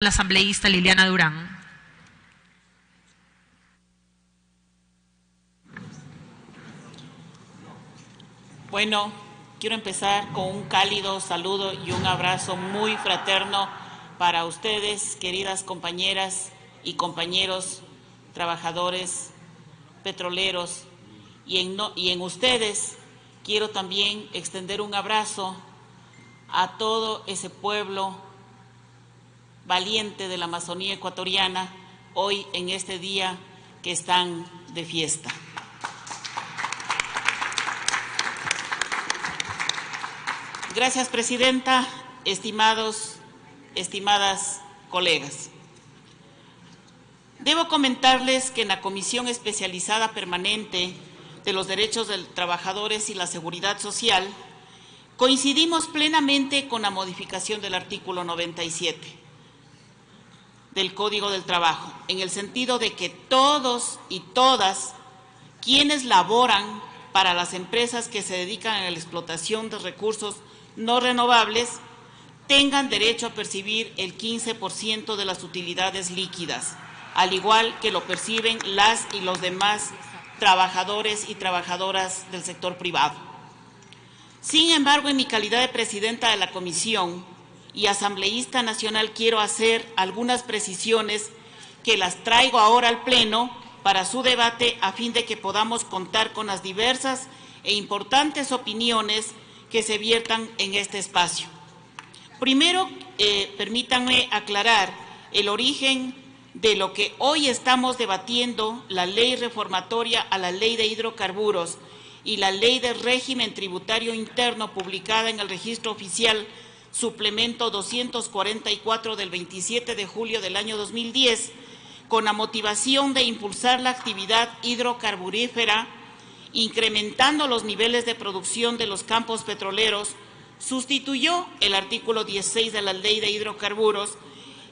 La asambleísta Liliana Durán. Bueno, quiero empezar con un cálido saludo y un abrazo muy fraterno para ustedes, queridas compañeras y compañeros trabajadores petroleros, y en ustedes quiero también extender un abrazo a todo ese pueblo valiente de la Amazonía ecuatoriana, hoy en este día que están de fiesta. Gracias, Presidenta, estimadas colegas. Debo comentarles que en la Comisión Especializada Permanente de los Derechos de los Trabajadores y la Seguridad Social coincidimos plenamente con la modificación del artículo 97 del Código del Trabajo, en el sentido de que todos y todas quienes laboran para las empresas que se dedican a la explotación de recursos no renovables tengan derecho a percibir el 15% de las utilidades líquidas, al igual que lo perciben las y los demás trabajadores y trabajadoras del sector privado. Sin embargo, en mi calidad de presidenta de la Comisión y asambleísta nacional, quiero hacer algunas precisiones que las traigo ahora al Pleno para su debate, a fin de que podamos contar con las diversas e importantes opiniones que se viertan en este espacio. Primero, permítanme aclarar el origen de lo que hoy estamos debatiendo, la ley reformatoria a la ley de hidrocarburos y la ley de régimen tributario interno publicada en el Registro Oficial Suplemento 244 del 27 de julio del año 2010, con la motivación de impulsar la actividad hidrocarburífera, incrementando los niveles de producción de los campos petroleros, sustituyó el artículo 16 de la Ley de Hidrocarburos.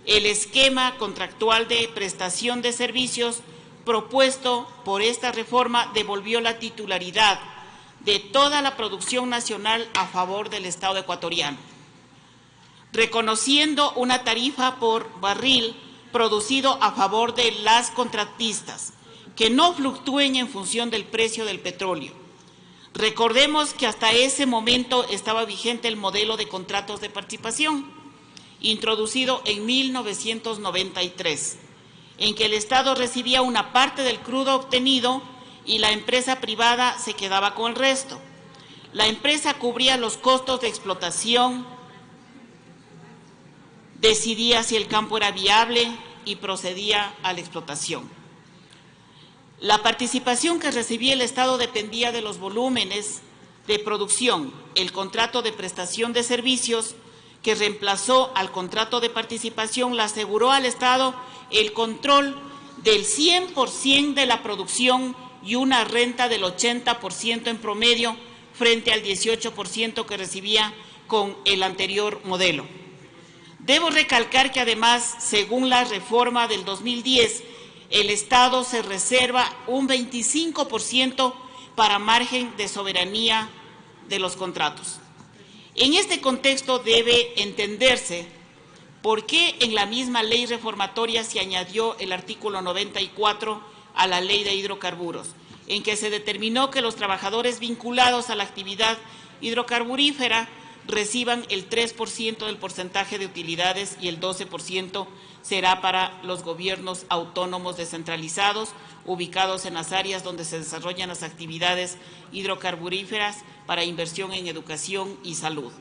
El esquema contractual de prestación de servicios propuesto por esta reforma devolvió la titularidad de toda la producción nacional a favor del Estado ecuatoriano, reconociendo una tarifa por barril producido a favor de las contratistas, que no fluctúen en función del precio del petróleo. Recordemos que hasta ese momento estaba vigente el modelo de contratos de participación, introducido en 1993, en que el Estado recibía una parte del crudo obtenido y la empresa privada se quedaba con el resto. La empresa cubría los costos de explotación, decidía si el campo era viable y procedía a la explotación. La participación que recibía el Estado dependía de los volúmenes de producción. El contrato de prestación de servicios, que reemplazó al contrato de participación, le aseguró al Estado el control del 100% de la producción y una renta del 80% en promedio, frente al 18% que recibía con el anterior modelo. Debo recalcar que además, según la reforma del 2010, el Estado se reserva un 25% para margen de soberanía de los contratos. En este contexto debe entenderse por qué en la misma ley reformatoria se añadió el artículo 94 a la ley de hidrocarburos, en que se determinó que los trabajadores vinculados a la actividad hidrocarburífera reciban el 3% del porcentaje de utilidades y el 12% será para los gobiernos autónomos descentralizados ubicados en las áreas donde se desarrollan las actividades hidrocarburíferas para inversión en educación y salud.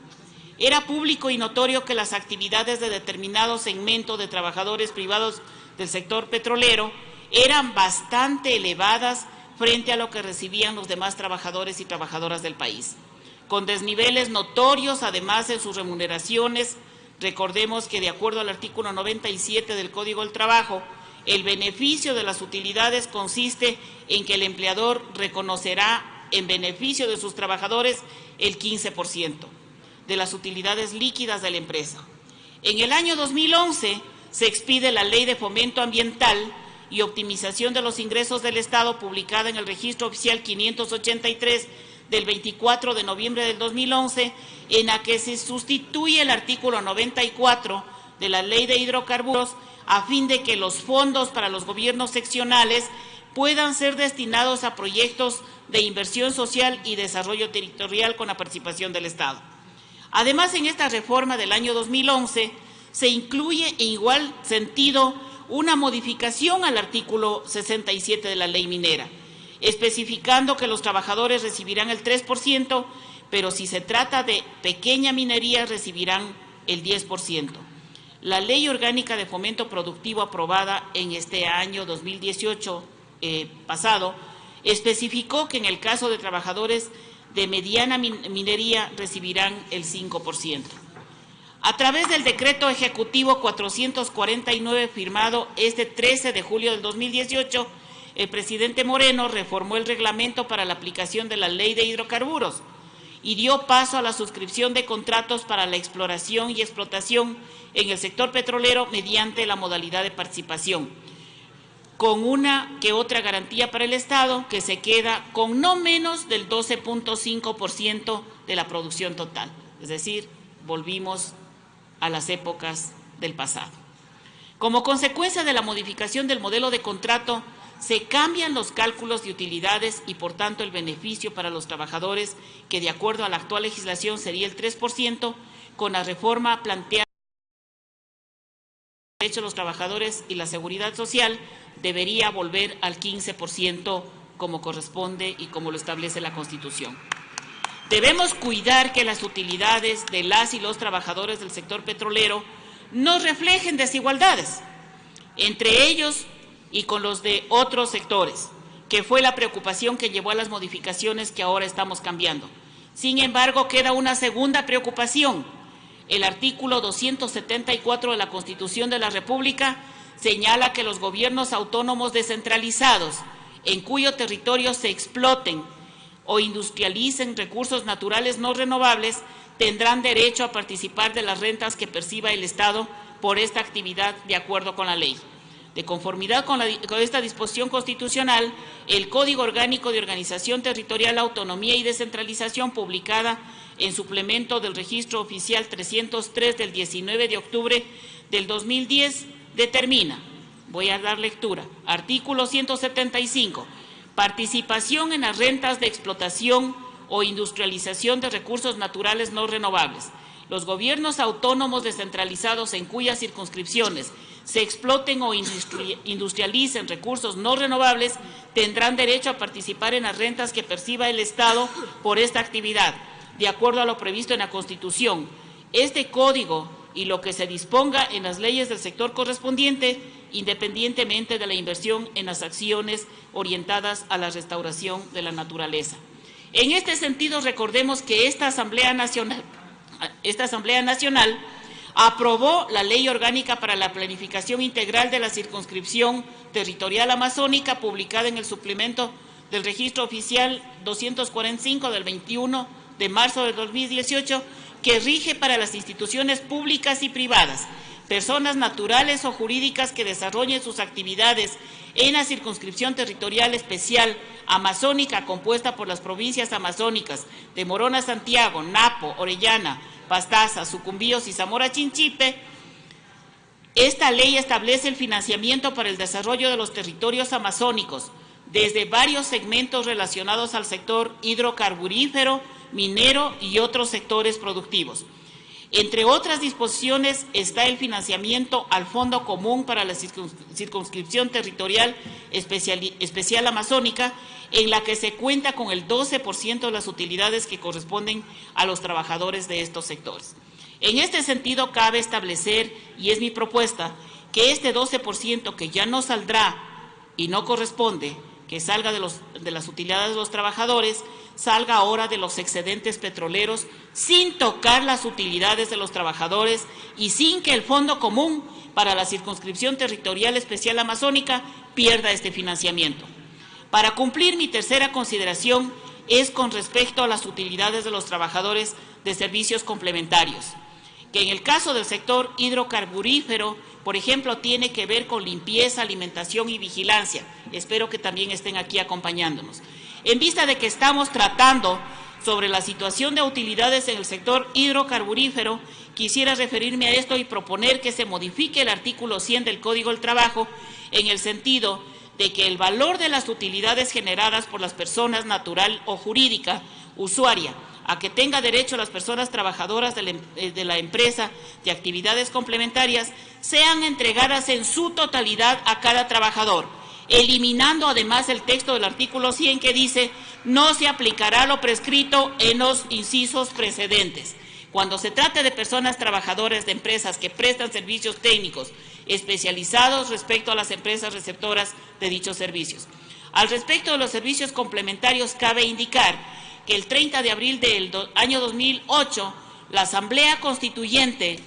Era público y notorio que las actividades de determinado segmento de trabajadores privados del sector petrolero eran bastante elevadas frente a lo que recibían los demás trabajadores y trabajadoras del país, con desniveles notorios además en sus remuneraciones. Recordemos que de acuerdo al artículo 97 del Código del Trabajo, el beneficio de las utilidades consiste en que el empleador reconocerá en beneficio de sus trabajadores el 15% de las utilidades líquidas de la empresa. En el año 2011 se expide la Ley de Fomento Ambiental y Optimización de los Ingresos del Estado, publicada en el Registro Oficial 583 del 24 de noviembre del 2011, en la que se sustituye el artículo 94 de la Ley de Hidrocarburos a fin de que los fondos para los gobiernos seccionales puedan ser destinados a proyectos de inversión social y desarrollo territorial con la participación del Estado. Además, en esta reforma del año 2011 se incluye en igual sentido una modificación al artículo 67 de la Ley Minera, especificando que los trabajadores recibirán el 3%, pero si se trata de pequeña minería recibirán el 10%. La Ley Orgánica de Fomento Productivo aprobada en este año 2018 pasado especificó que en el caso de trabajadores de mediana minería recibirán el 5%. A través del Decreto Ejecutivo 449 firmado este 13 de julio del 2018, el presidente Moreno reformó el reglamento para la aplicación de la Ley de Hidrocarburos y dio paso a la suscripción de contratos para la exploración y explotación en el sector petrolero mediante la modalidad de participación, con una que otra garantía para el Estado, que se queda con no menos del 12.5% de la producción total. Es decir, volvimos a las épocas del pasado. Como consecuencia de la modificación del modelo de contrato, se cambian los cálculos de utilidades y, por tanto, el beneficio para los trabajadores, que de acuerdo a la actual legislación sería el 3%, con la reforma planteada de los trabajadores y la seguridad social, debería volver al 15% como corresponde y como lo establece la Constitución. Debemos cuidar que las utilidades de las y los trabajadores del sector petrolero no reflejen desigualdades entre ellos y con los de otros sectores, que fue la preocupación que llevó a las modificaciones que ahora estamos cambiando. Sin embargo, queda una segunda preocupación. El artículo 274 de la Constitución de la República señala que los gobiernos autónomos descentralizados, en cuyo territorio se exploten o industrialicen recursos naturales no renovables, tendrán derecho a participar de las rentas que perciba el Estado por esta actividad de acuerdo con la ley. De conformidad con esta disposición constitucional, el Código Orgánico de Organización Territorial, Autonomía y Descentralización, publicada en suplemento del Registro Oficial 303 del 19 de octubre del 2010, determina, voy a dar lectura, artículo 175, participación en las rentas de explotación o industrialización de recursos naturales no renovables. Los gobiernos autónomos descentralizados en cuyas circunscripciones se exploten o industrialicen recursos no renovables tendrán derecho a participar en las rentas que perciba el Estado por esta actividad, de acuerdo a lo previsto en la Constitución. Este código y lo que se disponga en las leyes del sector correspondiente, independientemente de la inversión en las acciones orientadas a la restauración de la naturaleza. En este sentido, recordemos que esta Asamblea Nacional aprobó la Ley Orgánica para la Planificación Integral de la Circunscripción Territorial Amazónica, publicada en el suplemento del Registro Oficial 245 del 21 de marzo del 2018, que rige para las instituciones públicas y privadas, personas naturales o jurídicas que desarrollen sus actividades en la circunscripción territorial especial amazónica compuesta por las provincias amazónicas de Morona, Santiago, Napo, Orellana, Pastaza, Sucumbíos y Zamora Chinchipe. Esta ley establece el financiamiento para el desarrollo de los territorios amazónicos desde varios segmentos relacionados al sector hidrocarburífero, minero y otros sectores productivos. Entre otras disposiciones está el financiamiento al Fondo Común para la Circunscripción Territorial Especial Amazónica, en la que se cuenta con el 12% de las utilidades que corresponden a los trabajadores de estos sectores. En este sentido, cabe establecer, y es mi propuesta, que este 12% que ya no saldrá y no corresponde que salga de las utilidades de los trabajadores, salga ahora de los excedentes petroleros sin tocar las utilidades de los trabajadores y sin que el Fondo Común para la Circunscripción Territorial Especial Amazónica pierda este financiamiento. Para cumplir, mi tercera consideración es con respecto a las utilidades de los trabajadores de servicios complementarios, que en el caso del sector hidrocarburífero, por ejemplo, tiene que ver con limpieza, alimentación y vigilancia. Espero que también estén aquí acompañándonos. En vista de que estamos tratando sobre la situación de utilidades en el sector hidrocarburífero, quisiera referirme a esto y proponer que se modifique el artículo 100 del Código del Trabajo en el sentido de que el valor de las utilidades generadas por las personas natural o jurídica usuaria a que tenga derecho las personas trabajadoras de la empresa de actividades complementarias sean entregadas en su totalidad a cada trabajador, eliminando además el texto del artículo 100 que dice no se aplicará lo prescrito en los incisos precedentes. Cuando se trate de personas trabajadoras de empresas que prestan servicios técnicos especializados respecto a las empresas receptoras de dichos servicios. Al respecto de los servicios complementarios, cabe indicar que el 30 de abril del año 2008, la Asamblea Constituyente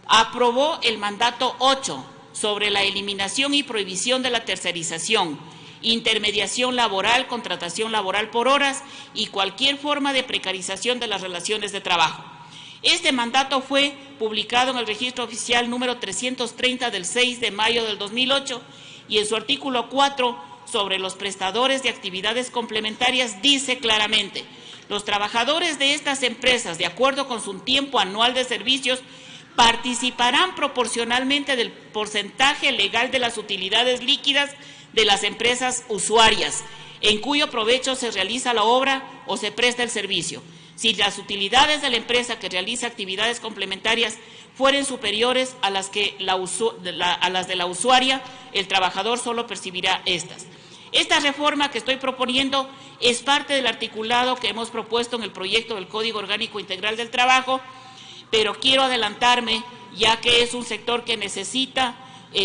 aprobó el mandato 8 sobre la eliminación y prohibición de la tercerización, intermediación laboral, contratación laboral por horas y cualquier forma de precarización de las relaciones de trabajo. Este mandato fue publicado en el Registro Oficial número 330 del 6 de mayo del 2008 y en su artículo 4 sobre los prestadores de actividades complementarias dice claramente: los trabajadores de estas empresas, de acuerdo con su tiempo anual de servicios, participarán proporcionalmente del porcentaje legal de las utilidades líquidas de las empresas usuarias, en cuyo provecho se realiza la obra o se presta el servicio. Si las utilidades de la empresa que realiza actividades complementarias fueren superiores a las de la usuaria, el trabajador solo percibirá estas. Esta reforma que estoy proponiendo es parte del articulado que hemos propuesto en el proyecto del Código Orgánico Integral del Trabajo, pero quiero adelantarme, ya que es un sector que necesita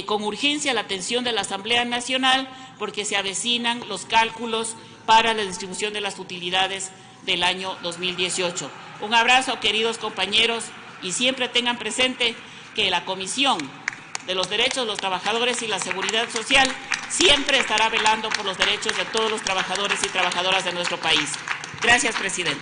con urgencia la atención de la Asamblea Nacional, porque se avecinan los cálculos para la distribución de las utilidades del año 2018. Un abrazo, queridos compañeros, y siempre tengan presente que la Comisión de los Derechos de los Trabajadores y la Seguridad Social siempre estará velando por los derechos de todos los trabajadores y trabajadoras de nuestro país. Gracias, presidente.